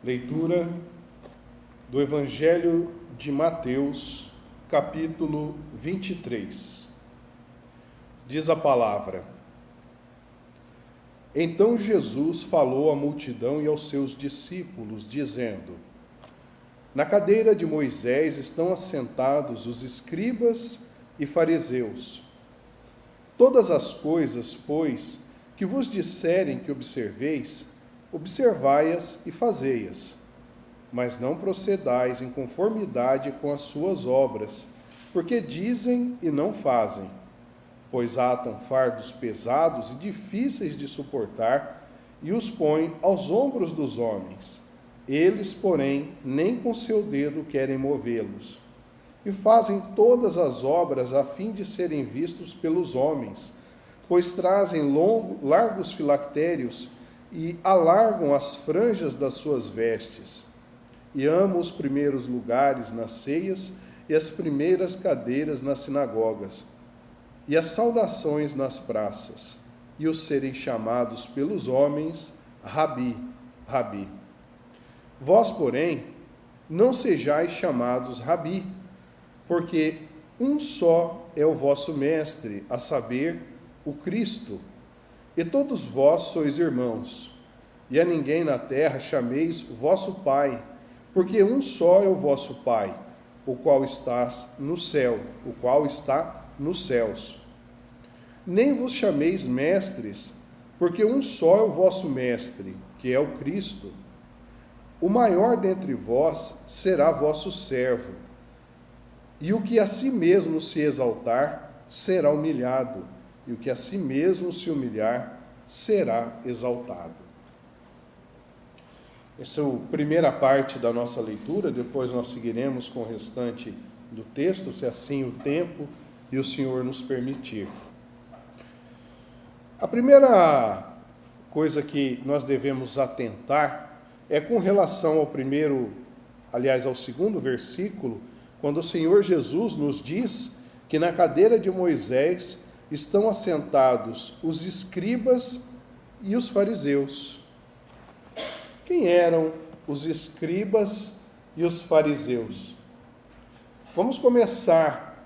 Leitura do Evangelho de Mateus, capítulo 23. Diz a palavra: Então Jesus falou à multidão e aos seus discípulos, dizendo: Na cadeira de Moisés estão assentados os escribas e fariseus. Todas as coisas, pois, que vos disserem que observeis, observai-as e fazei-as, mas não procedais em conformidade com as suas obras, porque dizem e não fazem, pois atam fardos pesados e difíceis de suportar e os põem aos ombros dos homens. Eles, porém, nem com seu dedo querem movê-los. E fazem todas as obras a fim de serem vistos pelos homens, pois trazem largos filactérios e alargam as franjas das suas vestes. E amam os primeiros lugares nas ceias e as primeiras cadeiras nas sinagogas, e as saudações nas praças, e os serem chamados pelos homens Rabi, Rabi. Vós, porém, não sejais chamados Rabi, porque um só é o vosso mestre, a saber, o Cristo, e todos vós sois irmãos. E a ninguém na terra chameis vosso Pai, porque um só é o vosso Pai, o qual está nos céus. Nem vos chameis mestres, porque um só é o vosso mestre, que é o Cristo. O maior dentre vós será vosso servo, e o que a si mesmo se exaltar será humilhado, e o que a si mesmo se humilhar será exaltado. Essa é a primeira parte da nossa leitura, depois nós seguiremos com o restante do texto, se assim o tempo e o Senhor nos permitir. A primeira coisa que nós devemos atentar é com relação ao segundo versículo, quando o Senhor Jesus nos diz que na cadeira de Moisés estão assentados os escribas e os fariseus. Quem eram os escribas e os fariseus? Vamos começar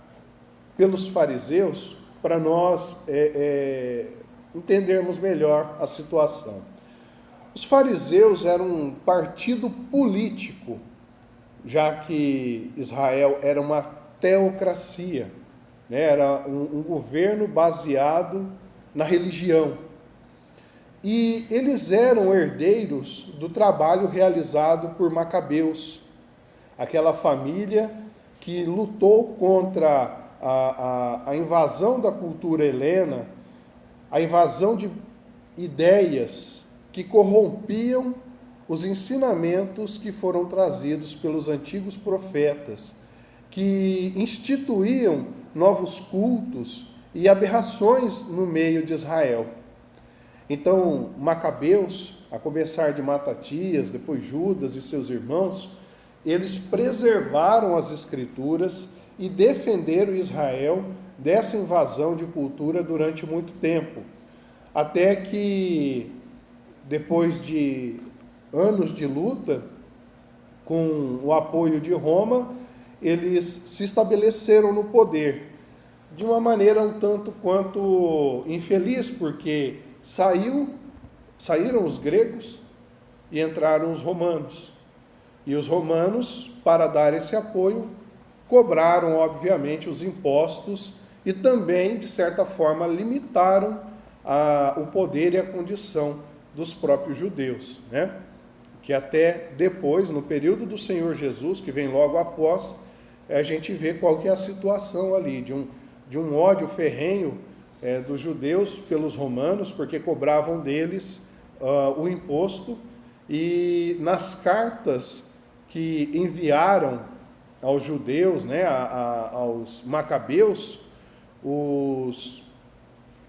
pelos fariseus para nós entendermos melhor a situação. Os fariseus eram um partido político, já que Israel era uma teocracia, né? Era um governo baseado na religião. E eles eram herdeiros do trabalho realizado por Macabeus, aquela família que lutou contra a invasão da cultura helena, a invasão de ideias que corrompiam os ensinamentos que foram trazidos pelos antigos profetas, que instituíam novos cultos e aberrações no meio de Israel. Então, Macabeus, a começar de Matatias, depois Judas e seus irmãos, eles preservaram as Escrituras e defenderam Israel dessa invasão de cultura durante muito tempo, até que, depois de anos de luta, com o apoio de Roma, eles se estabeleceram no poder, de uma maneira um tanto quanto infeliz, porque saíram os gregos e entraram os romanos. E os romanos, para dar esse apoio, cobraram, obviamente, os impostos e também, de certa forma, limitaram o poder e a condição dos próprios judeus, né? Que até depois, no período do Senhor Jesus, que vem logo após, a gente vê qual que é a situação ali, de um ódio ferrenho dos judeus pelos romanos, porque cobravam deles o imposto, e nas cartas que enviaram aos judeus, né, aos macabeus, os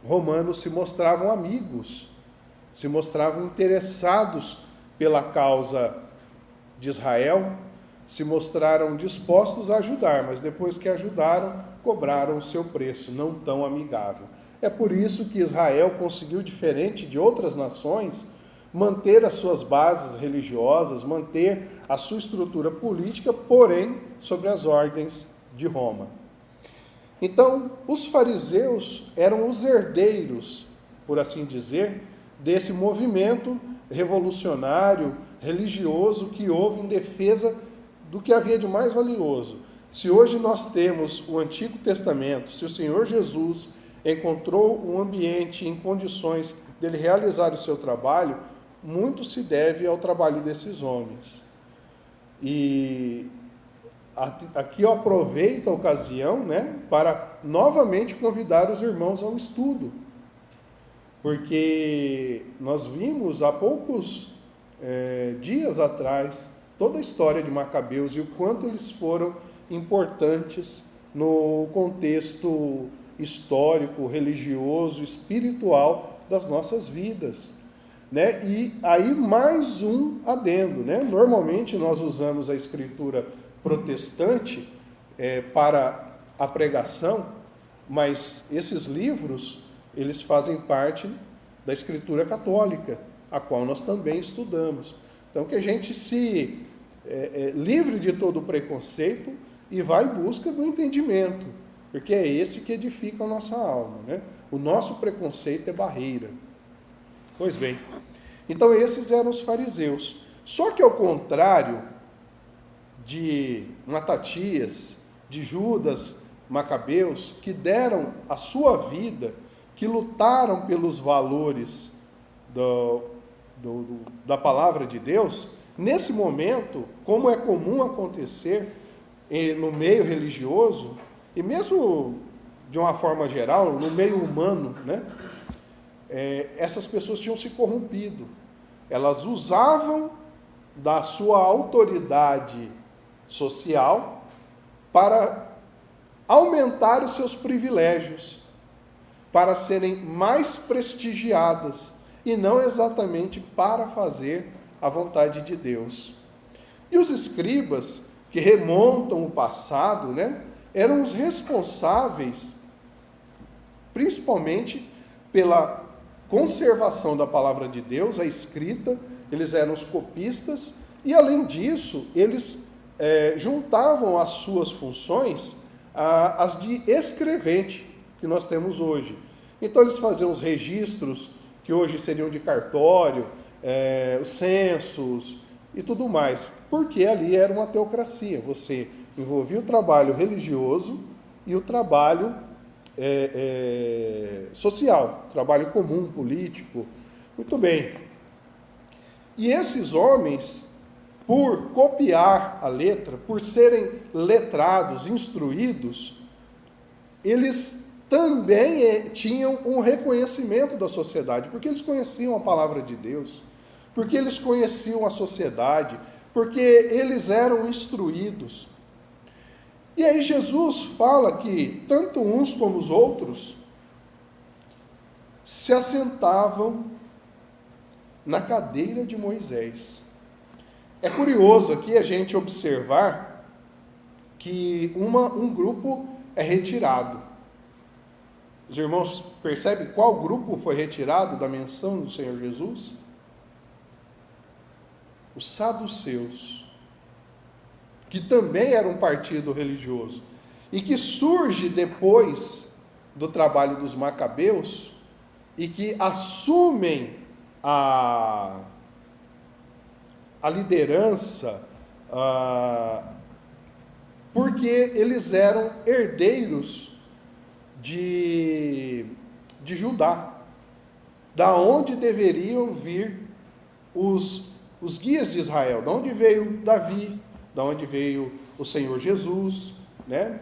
romanos se mostravam amigos, se mostravam interessados pela causa de Israel, se mostraram dispostos a ajudar, mas depois que ajudaram, cobraram o seu preço, não tão amigável. É por isso que Israel conseguiu, diferente de outras nações, manter as suas bases religiosas, manter a sua estrutura política, porém, sobre as ordens de Roma. Então, os fariseus eram os herdeiros, por assim dizer, desse movimento revolucionário, religioso, que houve em defesa do que havia de mais valioso. Se hoje nós temos o Antigo Testamento, se o Senhor Jesus encontrou um ambiente em condições dele realizar o seu trabalho, muito se deve ao trabalho desses homens. E aqui eu aproveito a ocasião, para novamente convidar os irmãos ao estudo, porque nós vimos há poucos dias atrás toda a história de Macabeus e o quanto eles foram importantes no contexto histórico, religioso, espiritual das nossas vidas. E aí mais um adendo. Normalmente nós usamos a escritura protestante para a pregação, mas esses livros, eles fazem parte da escritura católica, a qual nós também estudamos. Então que a gente se livre de todo o preconceito e vá em busca do entendimento, porque é esse que edifica a nossa alma. O nosso preconceito é barreira. Pois bem, então esses eram os fariseus. Só que ao contrário de Matatias, de Judas, Macabeus, que deram a sua vida, que lutaram pelos valores da palavra de Deus, nesse momento, como é comum acontecer no meio religioso, e mesmo de uma forma geral, no meio humano, essas pessoas tinham se corrompido. Elas usavam da sua autoridade social para aumentar os seus privilégios, para serem mais prestigiadas, e não exatamente para fazer a vontade de Deus. E os escribas, que remontam o passado, eram os responsáveis, principalmente pela conservação da palavra de Deus, a escrita. Eles eram os copistas, e além disso, eles juntavam as suas funções às de escrevente, que nós temos hoje. Então eles faziam os registros, que hoje seriam de cartório, os censos e tudo mais, porque ali era uma teocracia. Você envolvia o trabalho religioso e o trabalho social, trabalho comum, político. Muito bem. E esses homens, por copiar a letra, por serem letrados, instruídos, eles também tinham um reconhecimento da sociedade, porque eles conheciam a palavra de Deus, porque eles conheciam a sociedade, porque eles eram instruídos. E aí Jesus fala que tanto uns como os outros se assentavam na cadeira de Moisés. É curioso aqui a gente observar que um grupo é retirado. Os irmãos percebem qual grupo foi retirado da menção do Senhor Jesus? Os saduceus, que também era um partido religioso, e que surge depois do trabalho dos Macabeus, e que assumem a liderança, porque eles eram herdeiros de Judá, da onde deveriam vir os guias de Israel, da onde veio Davi, da onde veio o Senhor Jesus,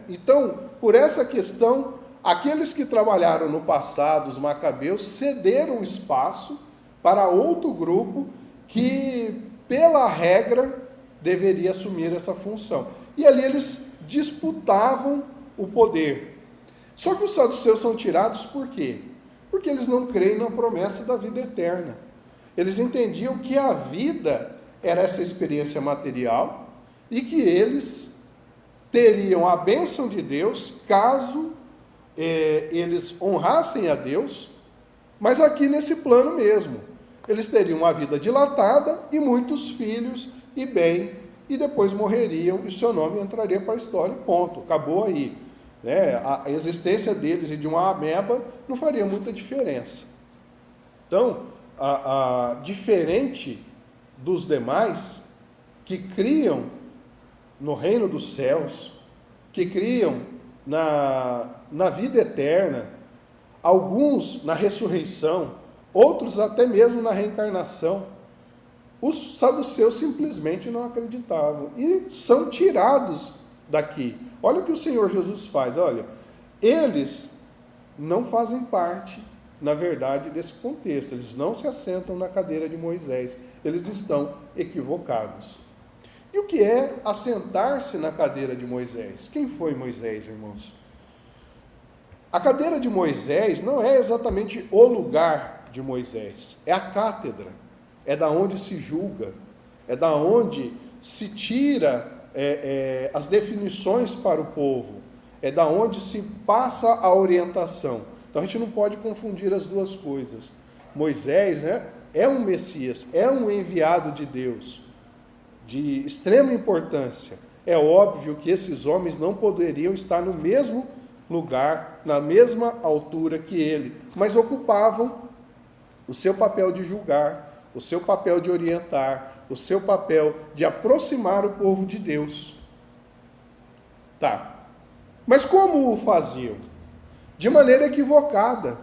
Então, por essa questão, aqueles que trabalharam no passado, os Macabeus, cederam espaço para outro grupo que, pela regra, deveria assumir essa função. E ali eles disputavam o poder. Só que os saduceus são tirados por quê? Porque eles não creem na promessa da vida eterna. Eles entendiam que a vida era essa experiência material e que eles teriam a bênção de Deus caso eles honrassem a Deus, mas aqui nesse plano mesmo. Eles teriam uma vida dilatada e muitos filhos e bem, e depois morreriam e seu nome entraria para a história, ponto, acabou aí. Né? A existência deles e de uma ameba não faria muita diferença. Então, diferente dos demais que criam no reino dos céus, que criam na vida eterna, alguns na ressurreição, outros até mesmo na reencarnação, os saduceus simplesmente não acreditavam e são tirados daqui. Olha o que o Senhor Jesus faz, olha, eles não fazem parte, na verdade, desse contexto, eles não se assentam na cadeira de Moisés, eles estão equivocados. E o que é assentar-se na cadeira de Moisés? Quem foi Moisés, irmãos? A cadeira de Moisés não é exatamente o lugar de Moisés, é a cátedra, é da onde se julga, é da onde se tira as definições para o povo, é da onde se passa a orientação. Então a gente não pode confundir as duas coisas. Moisés, né, é um Messias, é um enviado de Deus, de extrema importância. É óbvio que esses homens não poderiam estar no mesmo lugar, na mesma altura que ele, mas ocupavam o seu papel de julgar, o seu papel de orientar, o seu papel de aproximar o povo de Deus. Tá. Mas como o faziam? De maneira equivocada.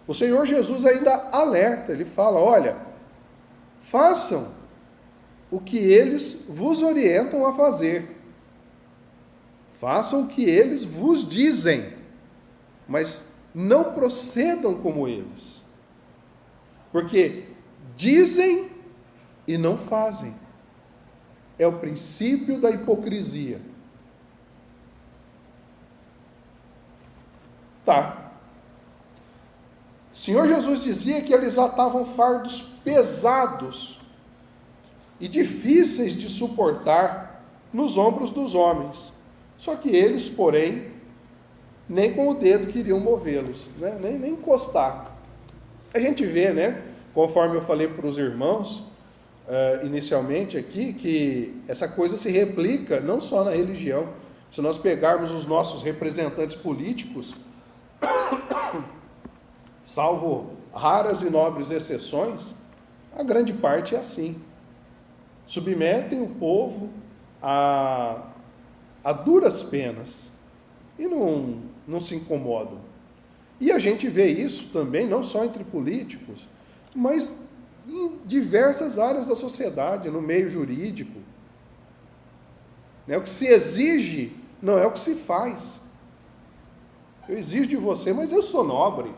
O Senhor Jesus ainda alerta, ele fala, olha, façam o que eles vos orientam a fazer. Façam o que eles vos dizem, mas não procedam como eles. Porque dizem e não fazem. É o princípio da hipocrisia. Tá. O Senhor Jesus dizia que eles atavam fardos pesados e difíceis de suportar nos ombros dos homens. Só que eles, porém, nem com o dedo queriam movê-los, né? nem encostar. A gente vê, né, conforme eu falei para os irmãos, inicialmente aqui, que essa coisa se replica não só na religião. Se nós pegarmos os nossos representantes políticos, salvo raras e nobres exceções, a grande parte é assim. Submetem o povo a duras penas e não se incomodam. E a gente vê isso também, não só entre políticos, mas em diversas áreas da sociedade, no meio jurídico. O que se exige não é o que se faz. Eu exijo de você, mas eu sou nobre,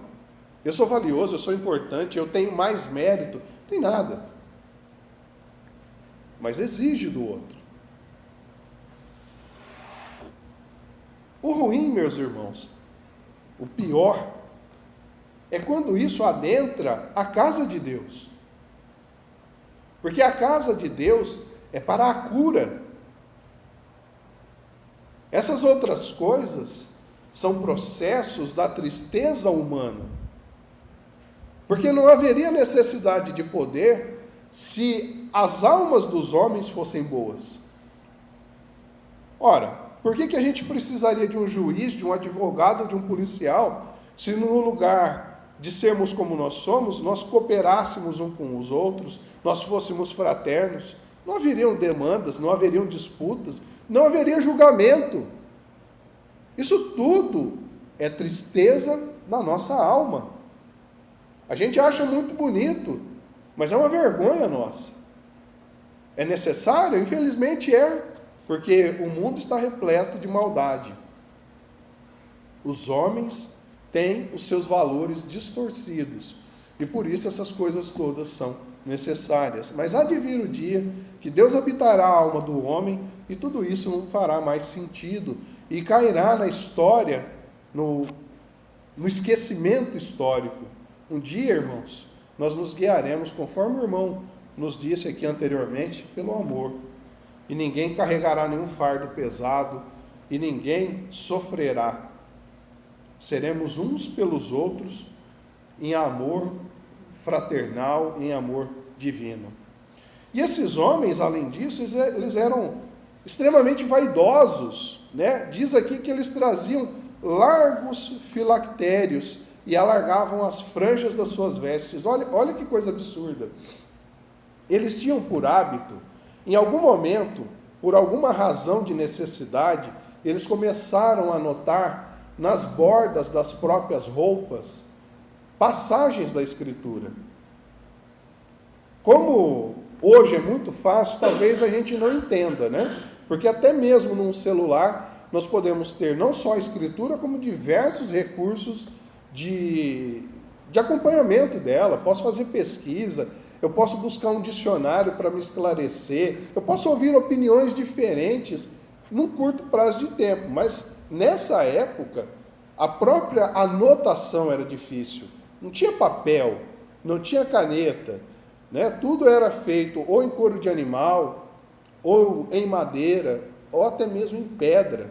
eu sou valioso, eu sou importante, eu tenho mais mérito. Não tem nada. Mas exige do outro. O ruim, meus irmãos, o pior, é quando isso adentra a casa de Deus. Porque a casa de Deus é para a cura. Essas outras coisas são processos da tristeza humana. Porque não haveria necessidade de poder se as almas dos homens fossem boas. Ora, por que a gente precisaria de um juiz, de um advogado, de um policial, se no lugar de sermos como nós somos, nós cooperássemos uns com os outros, nós fôssemos fraternos? Não haveriam demandas, não haveriam disputas, não haveria julgamento. Isso tudo é tristeza na nossa alma. A gente acha muito bonito, mas é uma vergonha nossa. É necessário? Infelizmente é, porque o mundo está repleto de maldade. Os homens têm os seus valores distorcidos, e por isso essas coisas todas são necessárias. Mas há de vir o dia que Deus habitará a alma do homem, e tudo isso não fará mais sentido, e cairá na história, no esquecimento histórico. Um dia, irmãos, nós nos guiaremos, conforme o irmão nos disse aqui anteriormente, pelo amor. E ninguém carregará nenhum fardo pesado, e ninguém sofrerá. Seremos uns pelos outros, em amor, fraternal, em amor divino. E esses homens, além disso, eles eram extremamente vaidosos, né? Diz aqui que eles traziam largos filactérios e alargavam as franjas das suas vestes. Olha que coisa absurda. Eles tinham por hábito, em algum momento, por alguma razão de necessidade, eles começaram a notar nas bordas das próprias roupas passagens da Escritura. Como hoje é muito fácil, talvez a gente não entenda, né? Porque até mesmo num celular nós podemos ter não só a Escritura, como diversos recursos de acompanhamento dela. Posso fazer pesquisa, eu posso buscar um dicionário para me esclarecer, eu posso ouvir opiniões diferentes num curto prazo de tempo, mas nessa época a própria anotação era difícil. Não tinha papel, não tinha caneta, né? Tudo era feito ou em couro de animal, ou em madeira, ou até mesmo em pedra,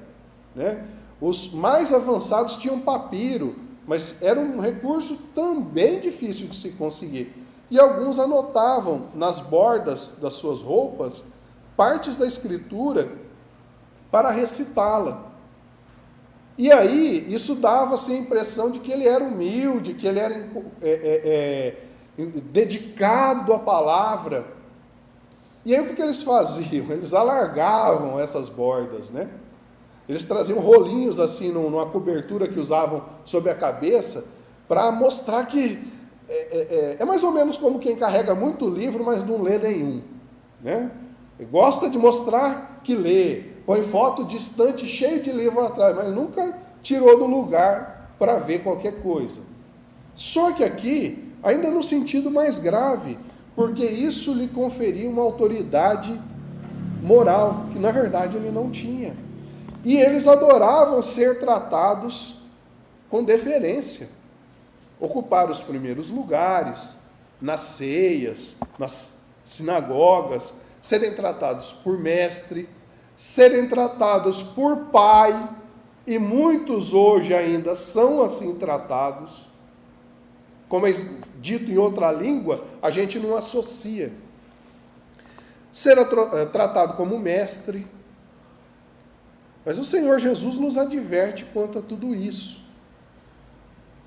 né? Os mais avançados tinham papiro, mas era um recurso também difícil de se conseguir. E alguns anotavam nas bordas das suas roupas partes da Escritura para recitá-la. E aí, isso dava-se a impressão de que ele era humilde, que ele era dedicado à palavra. E aí, o que eles faziam? Eles alargavam essas bordas, né? Eles traziam rolinhos assim, numa cobertura que usavam sobre a cabeça, para mostrar que é mais ou menos como quem carrega muito livro, mas não lê nenhum, né? Gosta de mostrar que lê, põe foto distante, cheio de livro atrás, mas nunca tirou do lugar para ver qualquer coisa. Só que aqui, ainda no sentido mais grave, porque isso lhe conferia uma autoridade moral, que na verdade ele não tinha. E eles adoravam ser tratados com deferência, ocupar os primeiros lugares, nas ceias, nas sinagogas, serem tratados por mestre, serem tratados por pai, e muitos hoje ainda são assim tratados. Como é dito em outra língua, a gente não associa. Ser tratado como mestre. Mas o Senhor Jesus nos adverte quanto a tudo isso.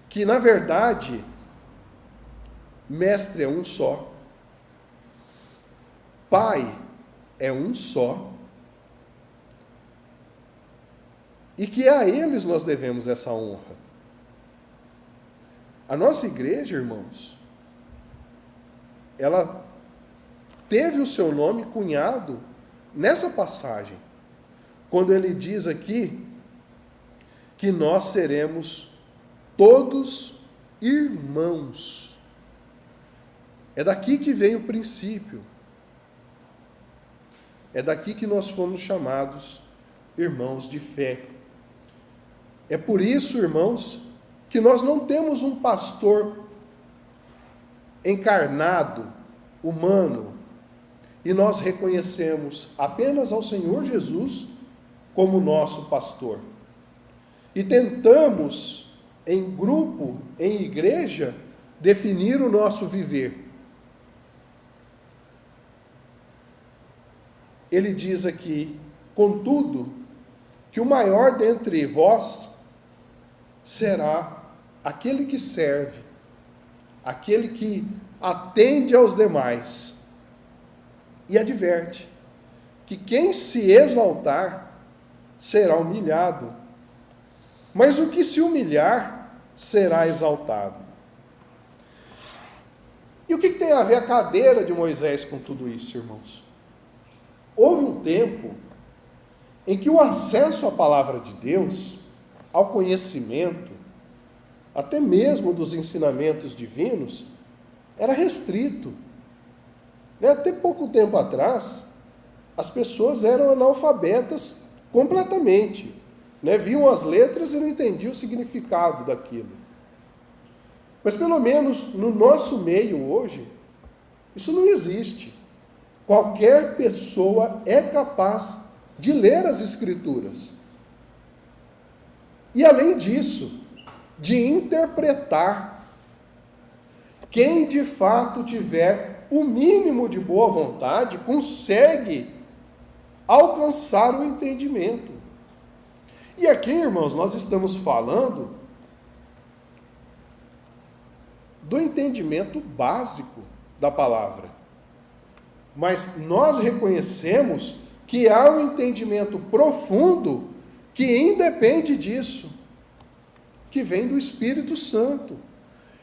Que, na verdade, mestre é um só. Pai é um só. E que a eles nós devemos essa honra. A nossa igreja, irmãos, ela teve o seu nome cunhado nessa passagem, quando ele diz aqui que nós seremos todos irmãos. É daqui que vem o princípio. É daqui que nós fomos chamados irmãos de fé. É por isso, irmãos, que nós não temos um pastor encarnado, humano, e nós reconhecemos apenas ao Senhor Jesus como nosso pastor. E tentamos, em grupo, em igreja, definir o nosso viver. Ele diz aqui, contudo, que o maior dentre vós será aquele que serve, aquele que atende aos demais. E adverte que quem se exaltar será humilhado, mas o que se humilhar será exaltado. E o que tem a ver a cadeira de Moisés com tudo isso, irmãos? Houve um tempo em que o acesso à palavra de Deus, ao conhecimento, até mesmo dos ensinamentos divinos, era restrito. Até pouco tempo atrás, as pessoas eram analfabetas completamente. Viam as letras e não entendiam o significado daquilo. Mas pelo menos no nosso meio hoje, isso não existe. Qualquer pessoa é capaz de ler as Escrituras. E além disso, de interpretar. Quem de fato tiver o mínimo de boa vontade consegue alcançar o entendimento. E aqui, irmãos, nós estamos falando do entendimento básico da palavra. Mas nós reconhecemos que há um entendimento profundo que independe disso, que vem do Espírito Santo.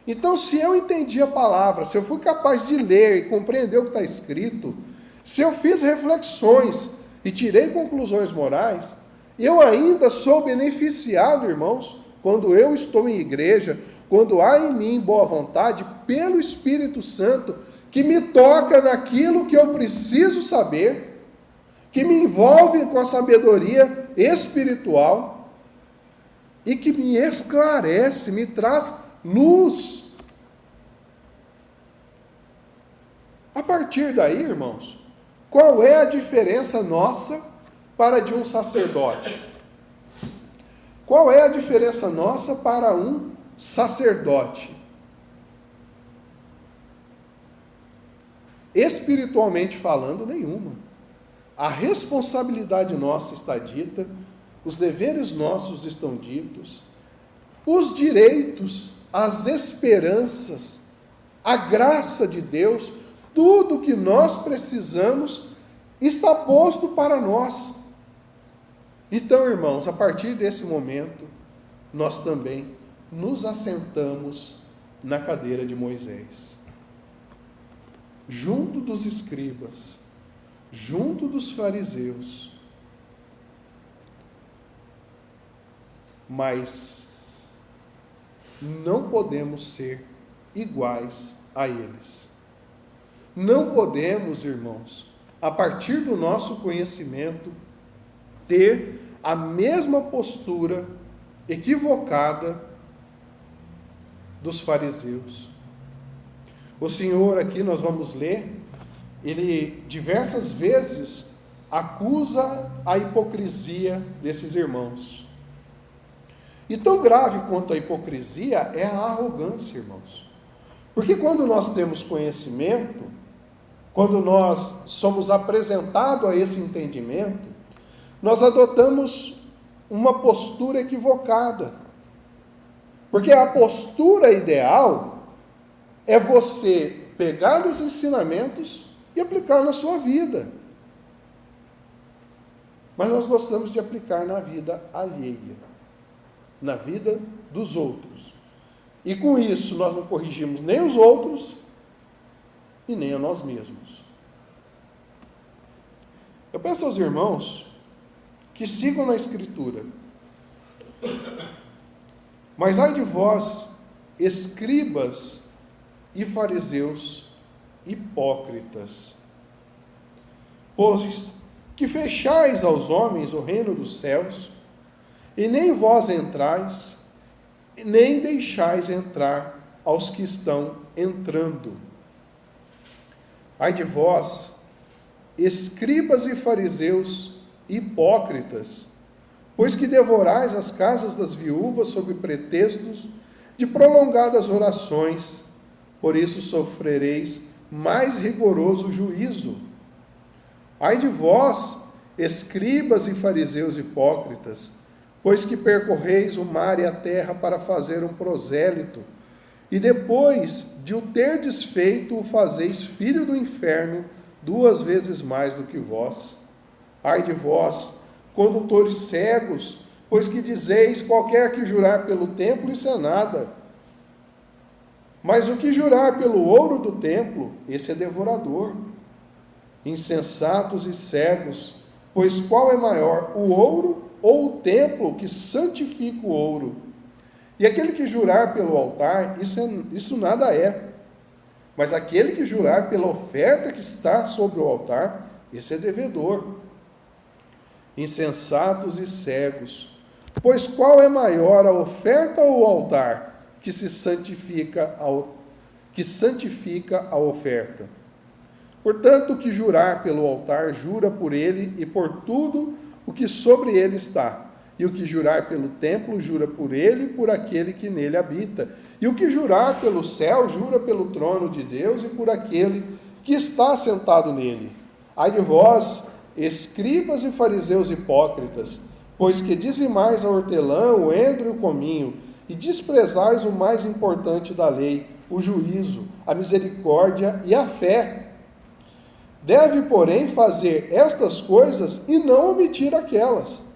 Então, se eu entendi a palavra, se eu fui capaz de ler e compreender o que está escrito, se eu fiz reflexões e tirei conclusões morais, eu ainda sou beneficiado, irmãos, quando eu estou em igreja, quando há em mim boa vontade, pelo Espírito Santo, que me toca naquilo que eu preciso saber, que me envolve com a sabedoria espiritual e que me esclarece, me traz luz. A partir daí, irmãos, qual é a diferença nossa para de um sacerdote? Qual é a diferença nossa para um sacerdote? Espiritualmente falando, nenhuma. A responsabilidade nossa está dita, os deveres nossos estão ditos, os direitos, as esperanças, a graça de Deus, tudo que nós precisamos está posto para nós. Então, irmãos, a partir desse momento, nós também nos assentamos na cadeira de Moisés, junto dos escribas, junto dos fariseus. Mas não podemos ser iguais a eles. Não podemos, irmãos, a partir do nosso conhecimento, ter a mesma postura equivocada dos fariseus. O Senhor, aqui nós vamos ler, ele diversas vezes acusa a hipocrisia desses irmãos. E tão grave quanto a hipocrisia é a arrogância, irmãos. Porque quando nós temos conhecimento, quando nós somos apresentados a esse entendimento, nós adotamos uma postura equivocada. Porque a postura ideal é você pegar os ensinamentos e aplicar na sua vida. Mas nós gostamos de aplicar na vida alheia, na vida dos outros. E com isso nós não corrigimos nem os outros e nem a nós mesmos. Eu peço aos irmãos que sigam na Escritura. Mas ai de vós, escribas e fariseus hipócritas, pois que fechais aos homens o reino dos céus, e nem vós entrais, nem deixais entrar aos que estão entrando. Ai de vós, escribas e fariseus hipócritas, pois que devorais as casas das viúvas sob pretextos de prolongadas orações, por isso sofrereis mais rigoroso juízo. Ai de vós, escribas e fariseus hipócritas, pois que percorreis o mar e a terra para fazer um prosélito, e depois de o terdes feito, o fazeis filho do inferno 2 vezes mais do que vós. Ai de vós, condutores cegos, pois que dizeis, qualquer que jurar pelo templo, isso é nada. Mas o que jurar pelo ouro do templo, esse é devorador. Insensatos e cegos, pois qual é maior, o ouro ou o templo que santifica o ouro? E aquele que jurar pelo altar, isso nada é. Mas aquele que jurar pela oferta que está sobre o altar, esse é devedor. Insensatos e cegos, pois qual é maior, a oferta ou o altar que santifica a oferta? Portanto, o que jurar pelo altar, jura por ele e por tudo o que sobre ele está, E o que jurar pelo templo, jura por ele e por aquele que nele habita. E o que jurar pelo céu, jura pelo trono de Deus e por aquele que está sentado nele. Ai de vós, escribas e fariseus hipócritas, pois que dizimais a hortelã, o endro e o cominho, e desprezais o mais importante da lei, o juízo, a misericórdia e a fé. Deve, porém, fazer estas coisas e não omitir aquelas.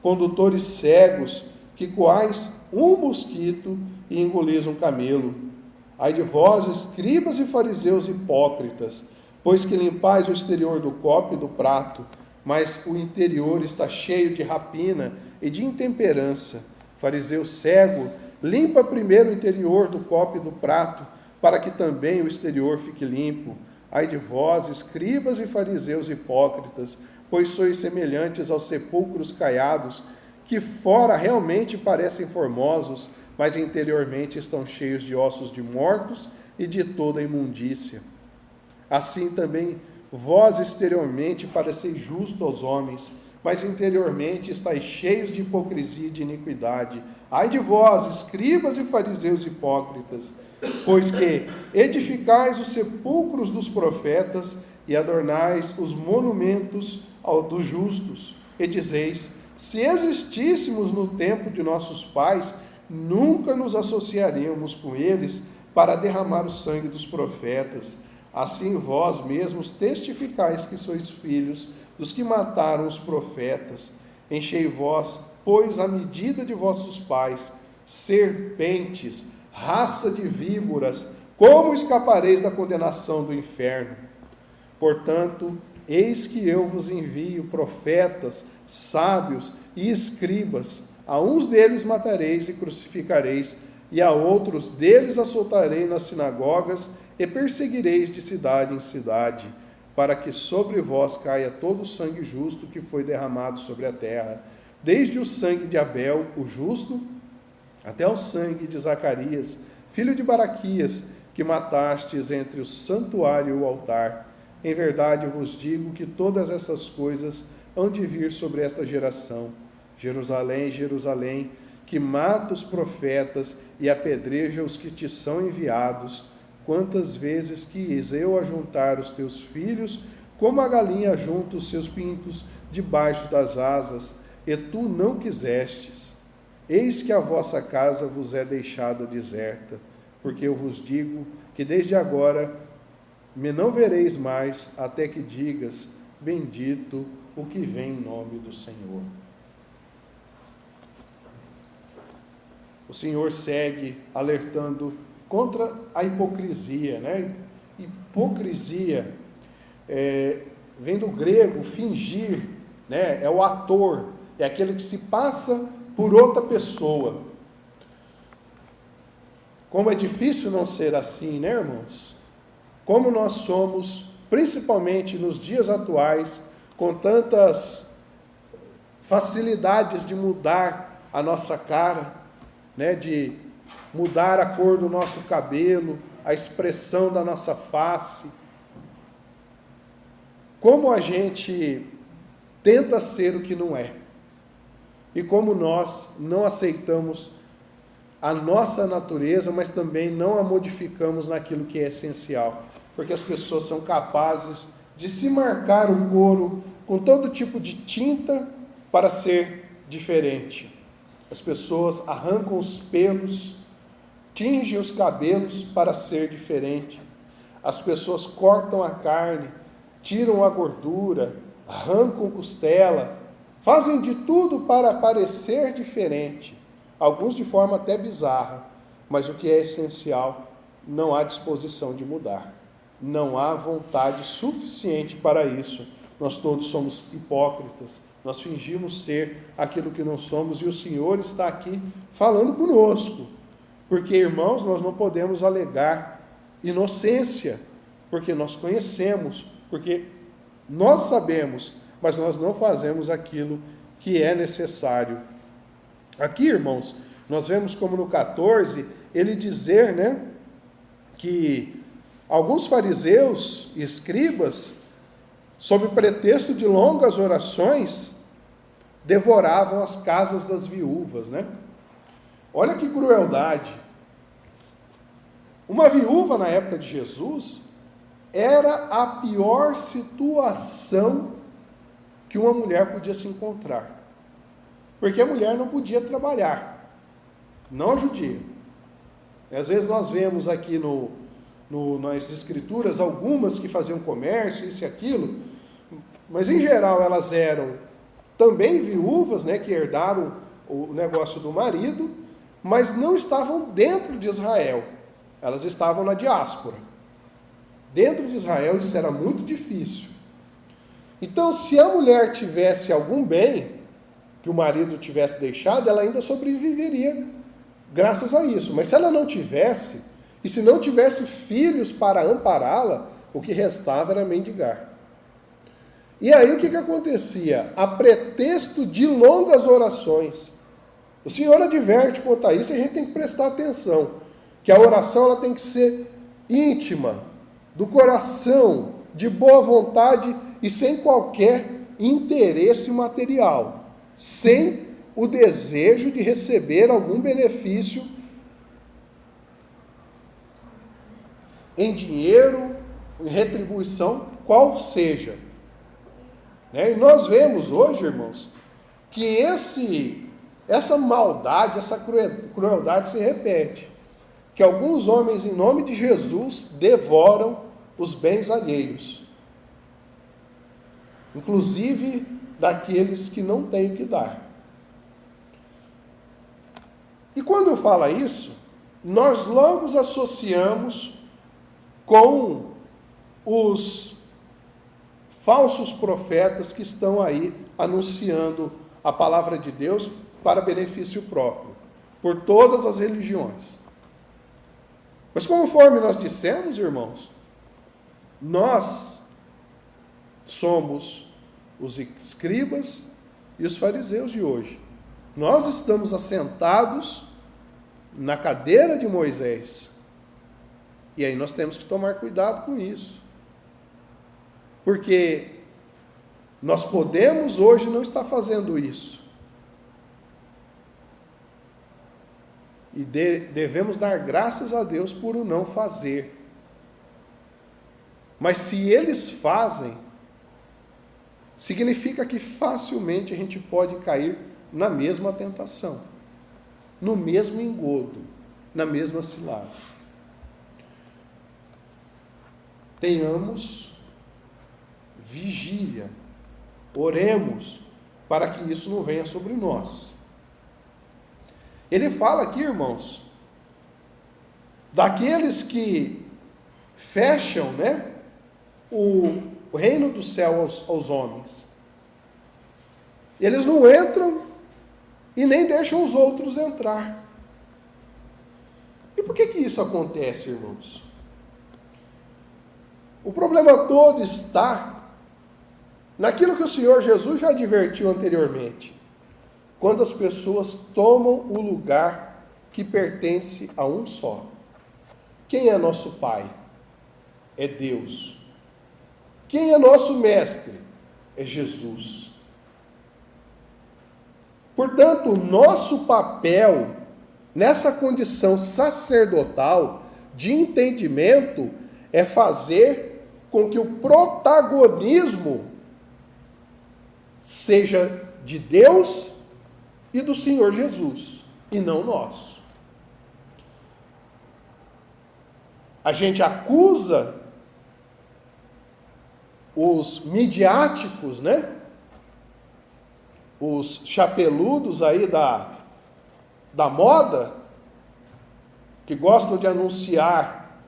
Condutores cegos, que coais um mosquito e engolis um camelo. Ai de vós, escribas e fariseus hipócritas, pois que limpais o exterior do copo e do prato, mas o interior está cheio de rapina e de intemperança. Fariseu cego, limpa primeiro o interior do copo e do prato, para que também o exterior fique limpo. Ai de vós, escribas e fariseus hipócritas, pois sois semelhantes aos sepulcros caiados, que fora realmente parecem formosos, mas interiormente estão cheios de ossos de mortos e de toda imundícia. Assim também vós exteriormente pareceis justos aos homens, mas interiormente estáis cheios de hipocrisia e de iniquidade. Ai de vós, escribas e fariseus hipócritas, pois que edificais os sepulcros dos profetas e adornais os monumentos dos justos, e dizeis: se existíssemos no tempo de nossos pais, nunca nos associaríamos com eles para derramar o sangue dos profetas. Assim vós mesmos testificais que sois filhos dos que mataram os profetas. Enchei vós, pois, a medida de vossos pais, serpentes, raça de víboras, como escapareis da condenação do inferno? Portanto, eis que eu vos envio profetas, sábios e escribas. A uns deles matareis e crucificareis, e a outros deles açoitarei nas sinagogas, e perseguireis de cidade em cidade, para que sobre vós caia todo o sangue justo que foi derramado sobre a terra, desde o sangue de Abel, o justo, até o sangue de Zacarias, filho de Baraquias, que matastes entre o santuário e o altar. Em verdade vos digo que todas essas coisas hão de vir sobre esta geração. Jerusalém, Jerusalém, que mata os profetas e apedreja os que te são enviados. Quantas vezes quis eu ajuntar os teus filhos, como a galinha ajunta os seus pintos debaixo das asas, e tu não quisestes. Eis que a vossa casa vos é deixada deserta, porque eu vos digo que desde agora me não vereis mais, até que digas: bendito o que vem em nome do Senhor. O Senhor segue alertando contra a hipocrisia, né? Hipocrisia vem do grego fingir, né? É o ator, é aquele que se passa por outra pessoa. Como é difícil não ser assim, né, irmãos? Como nós somos, principalmente nos dias atuais, com tantas facilidades de mudar a nossa cara, né, de mudar a cor do nosso cabelo, a expressão da nossa face. Como a gente tenta ser o que não é. E como nós não aceitamos a nossa natureza, mas também não a modificamos naquilo que é essencial. Porque as pessoas são capazes de se marcar o couro com todo tipo de tinta para ser diferente. As pessoas arrancam os pelos, tingem os cabelos para ser diferente. As pessoas cortam a carne, tiram a gordura, arrancam costela, fazem de tudo para parecer diferente. Alguns de forma até bizarra, mas o que é essencial, não há disposição de mudar. Não há vontade suficiente para isso. Nós todos somos hipócritas, nós fingimos ser aquilo que não somos, e o Senhor está aqui falando conosco. Porque, irmãos, nós não podemos alegar inocência, porque nós conhecemos, porque nós sabemos, mas nós não fazemos aquilo que é necessário. Aqui, irmãos, nós vemos como no 14, ele dizer, né, que alguns fariseus e escribas, sob pretexto de longas orações, devoravam as casas das viúvas, né? Olha que crueldade. Uma viúva na época de Jesus era a pior situação que uma mulher podia se encontrar. Porque a mulher não podia trabalhar, não a judia. Às vezes nós vemos aqui nas escrituras algumas que faziam comércio, isso e aquilo, mas em geral elas eram também viúvas, né, que herdaram o negócio do marido, mas não estavam dentro de Israel, elas estavam na diáspora. Dentro de Israel isso era muito difícil. Então, se a mulher tivesse algum bem que o marido tivesse deixado, ela ainda sobreviveria graças a isso. Mas se ela não tivesse, e se não tivesse filhos para ampará-la, o que restava era mendigar. E aí o que acontecia? A pretexto de longas orações. O Senhor adverte quanto a isso, e a gente tem que prestar atenção, que a oração ela tem que ser íntima, do coração, de boa vontade e sem qualquer interesse material, sem o desejo de receber algum benefício em dinheiro, em retribuição, qual seja. E nós vemos hoje, irmãos, que essa maldade, essa crueldade se repete. Que alguns homens, em nome de Jesus, devoram os bens alheios. Inclusive daqueles que não têm o que dar. E quando fala isso, nós logo os associamos com os falsos profetas que estão aí anunciando a palavra de Deus para benefício próprio, por todas as religiões. Mas conforme nós dissemos, irmãos, nós somos os escribas e os fariseus de hoje. Nós estamos assentados na cadeira de Moisés. E aí nós temos que tomar cuidado com isso. Porque nós podemos hoje não estar fazendo isso. E devemos dar graças a Deus por o não fazer. Mas se eles fazem, significa que facilmente a gente pode cair na mesma tentação, no mesmo engodo, na mesma cilada. Tenhamos vigília, oremos para que isso não venha sobre nós. Ele fala aqui, irmãos, daqueles que fecham, o reino do céu aos homens. Eles não entram e nem deixam os outros entrar. E por que isso acontece, irmãos? O problema todo está naquilo que o Senhor Jesus já advertiu anteriormente. Quando as pessoas tomam o lugar que pertence a um só. Quem é nosso Pai? É Deus. Quem é nosso Mestre? É Jesus. Portanto, o nosso papel nessa condição sacerdotal de entendimento é fazer com que o protagonismo seja de Deus e do Senhor Jesus, e não nosso. A gente acusa os midiáticos, os chapeludos aí da moda, que gostam de anunciar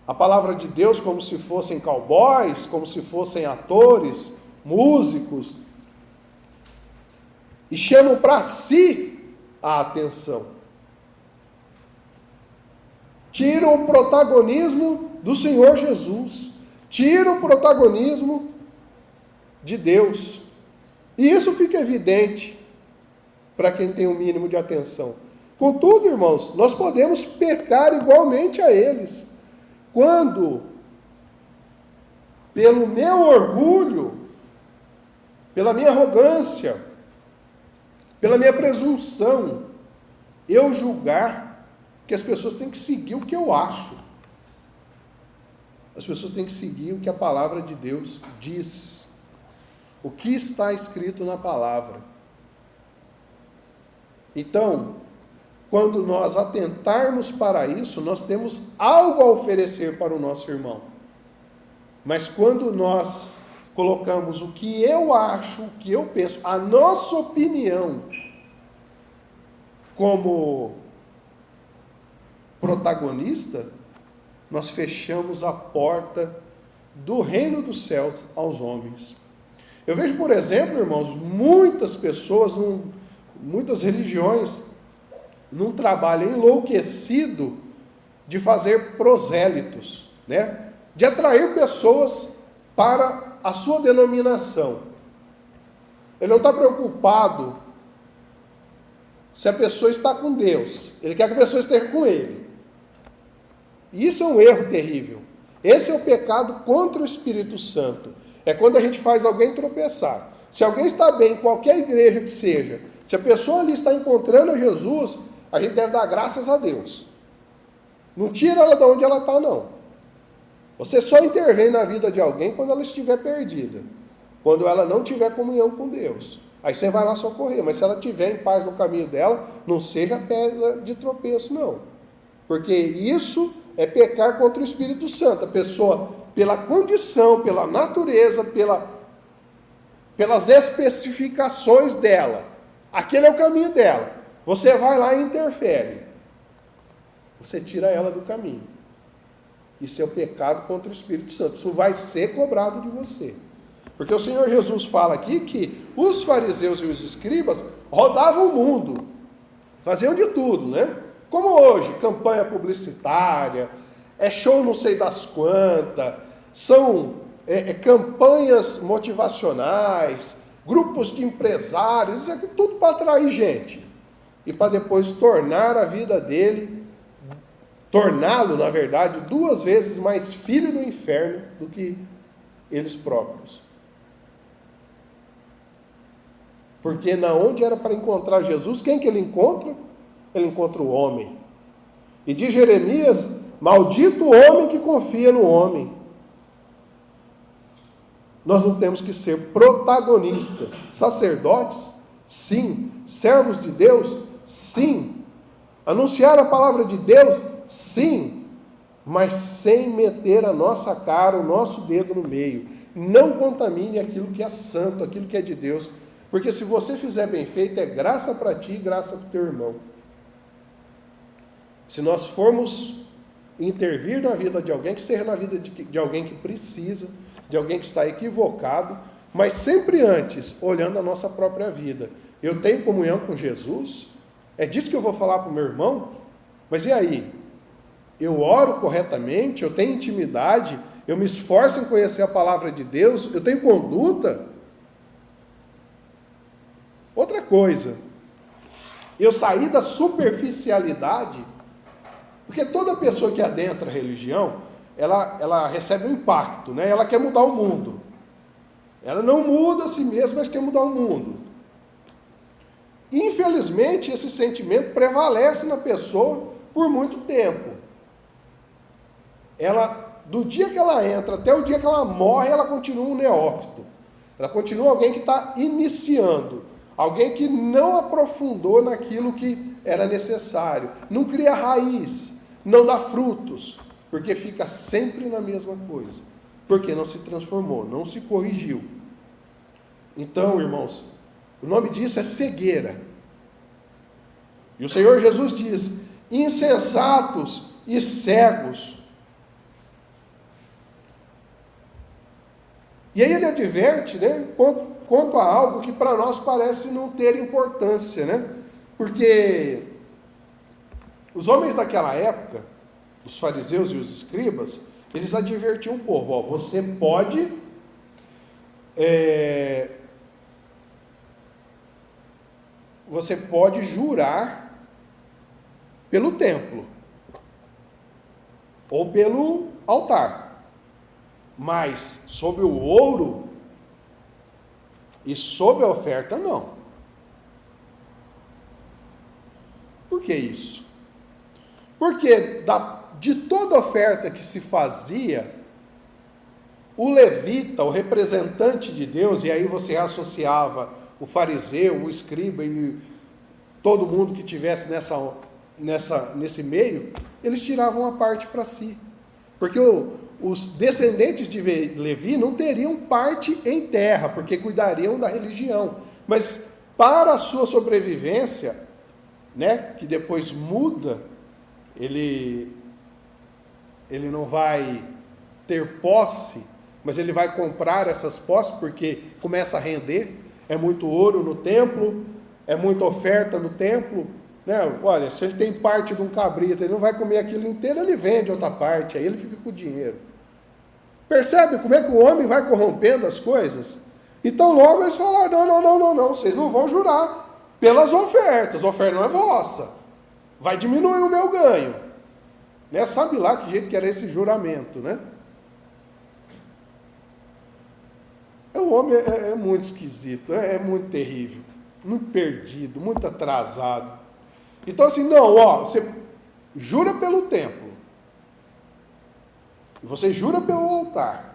a palavra de Deus como se fossem cowboys, como se fossem atores, músicos, e chamam para si a atenção. Tiram o protagonismo do Senhor Jesus. Tiram o protagonismo de Deus. E isso fica evidente para quem tem um mínimo de atenção. Contudo, irmãos, nós podemos pecar igualmente a eles. Quando, pelo meu orgulho, pela minha arrogância, pela minha presunção, eu julgar que as pessoas têm que seguir o que eu acho. As pessoas têm que seguir o que a palavra de Deus diz. O que está escrito na palavra. Então, quando nós atentarmos para isso, nós temos algo a oferecer para o nosso irmão. Mas quando nós colocamos o que eu acho, o que eu penso, a nossa opinião, como protagonista, nós fechamos a porta do reino dos céus aos homens. Eu vejo, por exemplo, irmãos, muitas pessoas, muitas religiões, num trabalho enlouquecido de fazer prosélitos, né? De atrair pessoas para a sua denominação. Ele não está preocupado se a pessoa está com Deus. Ele quer que a pessoa esteja com ele. E isso é um erro terrível. Esse é o pecado contra o Espírito Santo. É quando a gente faz alguém tropeçar. Se alguém está bem em qualquer igreja que seja, se a pessoa ali está encontrando Jesus, a gente deve dar graças a Deus. Não tira ela de onde ela está, não. Você só intervém na vida de alguém quando ela estiver perdida. Quando ela não tiver comunhão com Deus. Aí você vai lá socorrer. Mas se ela estiver em paz no caminho dela, não seja pedra de tropeço, não. Porque isso é pecar contra o Espírito Santo. A pessoa, pela condição, pela natureza, pelas especificações dela, aquele é o caminho dela. Você vai lá e interfere. Você tira ela do caminho. Isso é o pecado contra o Espírito Santo. Isso vai ser cobrado de você. Porque o Senhor Jesus fala aqui que os fariseus e os escribas rodavam o mundo. Faziam de tudo, né? Como hoje, campanha publicitária, show não sei das quantas, são campanhas motivacionais, grupos de empresários, isso aqui tudo para atrair gente. E para depois tornar a vida dele, torná-lo, na verdade, 2 vezes mais filho do inferno do que eles próprios. Porque na onde era para encontrar Jesus, quem que ele encontra? Ele encontra o homem. E diz Jeremias, maldito o homem que confia no homem. Nós não temos que ser protagonistas. Sacerdotes? Sim. Servos de Deus? Sim. Anunciar a palavra de Deus? Sim. Mas sem meter a nossa cara, o nosso dedo no meio. Não contamine aquilo que é santo, aquilo que é de Deus. Porque se você fizer bem feito, é graça para ti e graça para o teu irmão. Se nós formos intervir na vida de alguém, que seja na vida de alguém que precisa, de alguém que está equivocado, mas sempre antes, olhando a nossa própria vida. Eu tenho comunhão com Jesus? É disso que eu vou falar para o meu irmão? Mas e aí? Eu oro corretamente? Eu tenho intimidade? Eu me esforço em conhecer a palavra de Deus? Eu tenho conduta? Outra coisa, eu saí da superficialidade, porque toda pessoa que adentra a religião, ela recebe um impacto, né? Ela quer mudar o mundo. Ela não muda a si mesma, mas quer mudar o mundo. Infelizmente, esse sentimento prevalece na pessoa por muito tempo. Do dia que ela entra até o dia que ela morre, ela continua um neófito. Ela continua alguém que está iniciando. Alguém que não aprofundou naquilo que era necessário. Não cria raiz, não dá frutos, porque fica sempre na mesma coisa. Porque não se transformou, não se corrigiu. Então, irmãos, o nome disso é cegueira. E o Senhor Jesus diz, insensatos e cegos. E aí ele adverte, né, quanto a algo que para nós parece não ter importância, né? Porque os homens daquela época, os fariseus e os escribas, eles advertiam o povo, você pode jurar pelo templo ou pelo altar, mas sobre o ouro e sobre a oferta, não. Por que isso? Porque de toda oferta que se fazia, o levita, o representante de Deus, e aí você associava o fariseu, o escriba e todo mundo que tivesse nesse meio, eles tiravam a parte para si. Porque os descendentes de Levi não teriam parte em terra, porque cuidariam da religião. Mas para a sua sobrevivência, né, que depois muda, ele não vai ter posse, mas ele vai comprar essas posses, porque começa a render, é muito ouro no templo, é muita oferta no templo, né? Olha, se ele tem parte de um cabrito, ele não vai comer aquilo inteiro, ele vende outra parte, aí ele fica com o dinheiro. Percebe como é que o homem vai corrompendo as coisas? Então logo eles falaram, não, vocês não vão jurar pelas ofertas, a oferta não é vossa, vai diminuir o meu ganho. Né? Sabe lá que jeito que era esse juramento, né? O homem é muito esquisito, é muito terrível, muito perdido, muito atrasado. Então assim, você jura pelo templo, você jura pelo altar.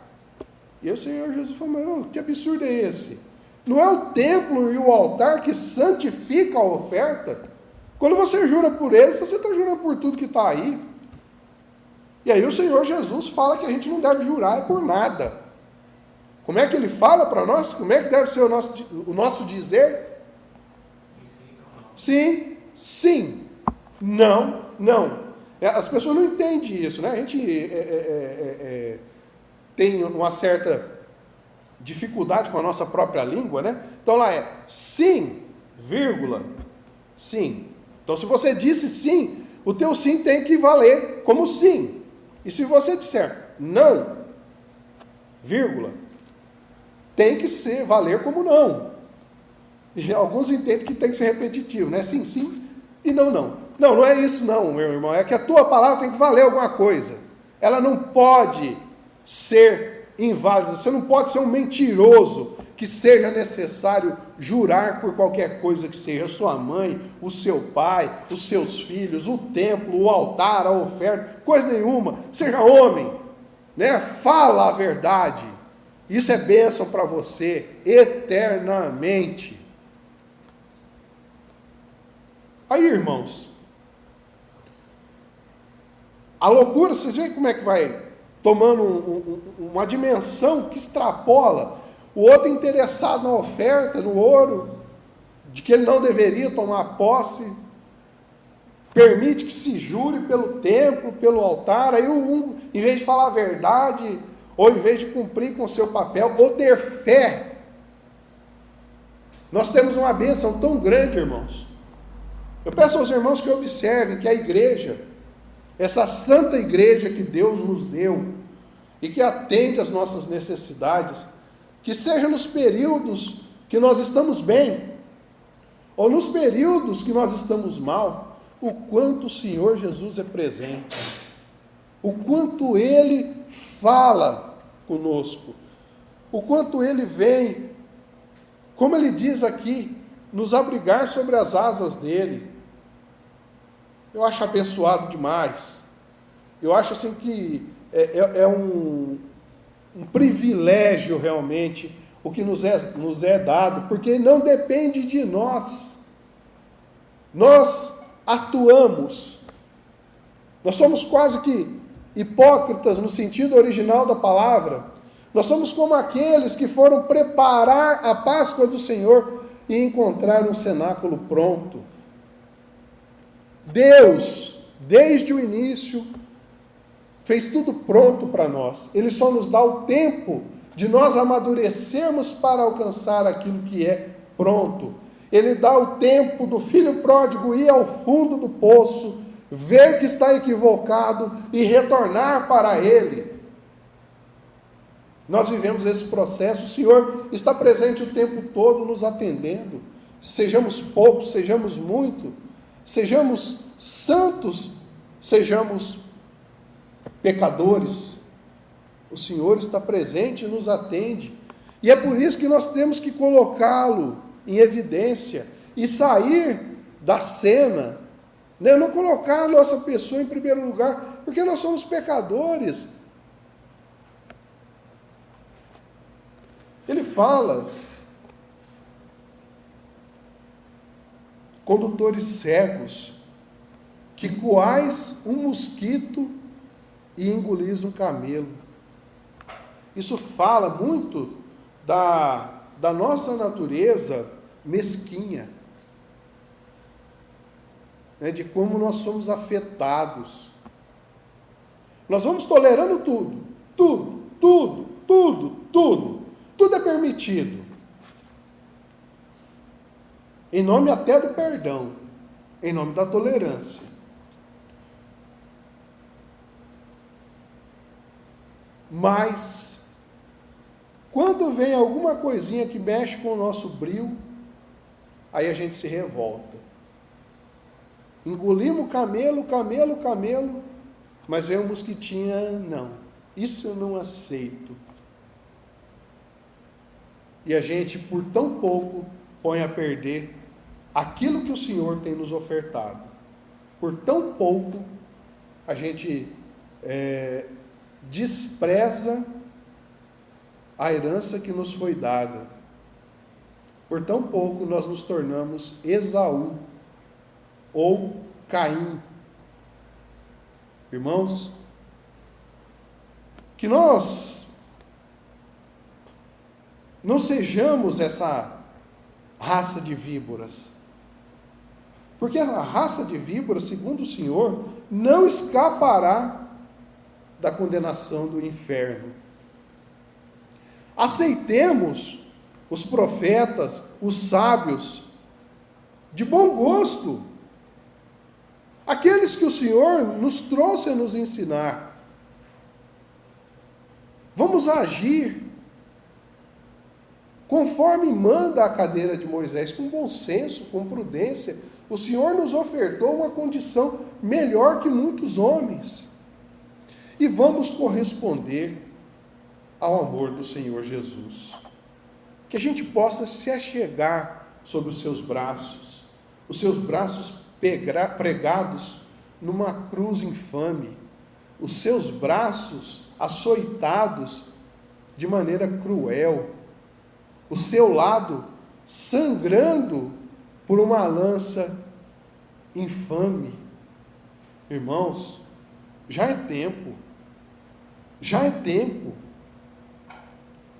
E aí o Senhor Jesus falou, mas que absurdo é esse? Não é o templo e o altar que santifica a oferta? Quando você jura por eles, você está jurando por tudo que está aí. E aí o Senhor Jesus fala que a gente não deve jurar por nada. Como é que ele fala para nós? Como é que deve ser o nosso dizer? Sim, sim. Não, não. As pessoas não entendem isso, né? A gente tem uma certa dificuldade com a nossa própria língua, né? Então lá é sim, vírgula, sim. Então se você disse sim, o teu sim tem que valer como sim. E se você disser não, vírgula, tem que valer como não. E alguns entendem que tem que ser repetitivo, né? Sim, sim e não, não. Não é isso não, meu irmão. É que a tua palavra tem que valer alguma coisa. Ela não pode ser inválida. Você não pode ser um mentiroso que seja necessário jurar por qualquer coisa que seja. A sua mãe, o seu pai, os seus filhos, o templo, o altar, a oferta, coisa nenhuma. Seja homem, né? Fala a verdade. Isso é bênção para você eternamente. Aí, irmãos, a loucura, vocês veem como é que vai tomando uma dimensão que extrapola. O outro interessado na oferta, no ouro, de que ele não deveria tomar posse, permite que se jure pelo templo, pelo altar. Aí em vez de falar a verdade, ou em vez de cumprir com o seu papel, ou ter fé, nós temos uma bênção tão grande, irmãos. Eu peço aos irmãos que observem que a igreja, essa santa igreja que Deus nos deu, e que atende às nossas necessidades, que seja nos períodos que nós estamos bem, ou nos períodos que nós estamos mal, o quanto o Senhor Jesus é presente, o quanto Ele fala conosco, o quanto Ele vem, como Ele diz aqui, nos abrigar sobre as asas dEle. Eu acho abençoado demais. Eu acho assim que é um privilégio realmente o que nos é dado, porque não depende de nós. Nós atuamos. Nós somos quase que hipócritas no sentido original da palavra. Nós somos como aqueles que foram preparar a Páscoa do Senhor e encontraram um cenáculo pronto. Deus, desde o início, fez tudo pronto para nós. Ele só nos dá o tempo de nós amadurecermos para alcançar aquilo que é pronto. Ele dá o tempo do filho pródigo ir ao fundo do poço, ver que está equivocado e retornar para Ele. Nós vivemos esse processo, o Senhor está presente o tempo todo nos atendendo. Sejamos poucos, sejamos muito, sejamos santos, sejamos pecadores, o Senhor está presente e nos atende. E é por isso que nós temos que colocá-lo em evidência e sair da cena né? Não colocar a nossa pessoa em primeiro lugar, porque nós somos pecadores. Ele fala, condutores cegos, que coais um mosquito e engolis um camelo. Isso fala muito da nossa natureza mesquinha, né, de como nós somos afetados. Nós vamos tolerando tudo é permitido, em nome até do perdão, em nome da tolerância. Mas, quando vem alguma coisinha que mexe com o nosso brio, aí a gente se revolta. Engolimos camelo, mas vem um mosquitinho, não, isso eu não aceito. E a gente, por tão pouco, põe a perder aquilo que o Senhor tem nos ofertado. Por tão pouco, a gente despreza a herança que nos foi dada. Por tão pouco, nós nos tornamos Esaú ou Caim. Irmãos, que nós não sejamos essa raça de víboras, porque a raça de víboras, segundo o Senhor, não escapará da condenação do inferno. Aceitemos os profetas, os sábios, de bom gosto, aqueles que o Senhor nos trouxe a nos ensinar. Vamos agir conforme manda a cadeira de Moisés, com bom senso, com prudência. O Senhor nos ofertou uma condição melhor que muitos homens. E vamos corresponder ao amor do Senhor Jesus. Que a gente possa se achegar sobre os seus braços pregados numa cruz infame, os seus braços açoitados de maneira cruel, o seu lado sangrando por uma lança infame. Irmãos, já é tempo,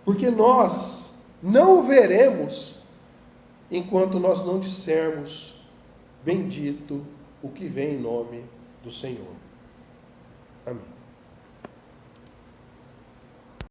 porque nós não o veremos enquanto nós não dissermos: bendito o que vem em nome do Senhor. Amém.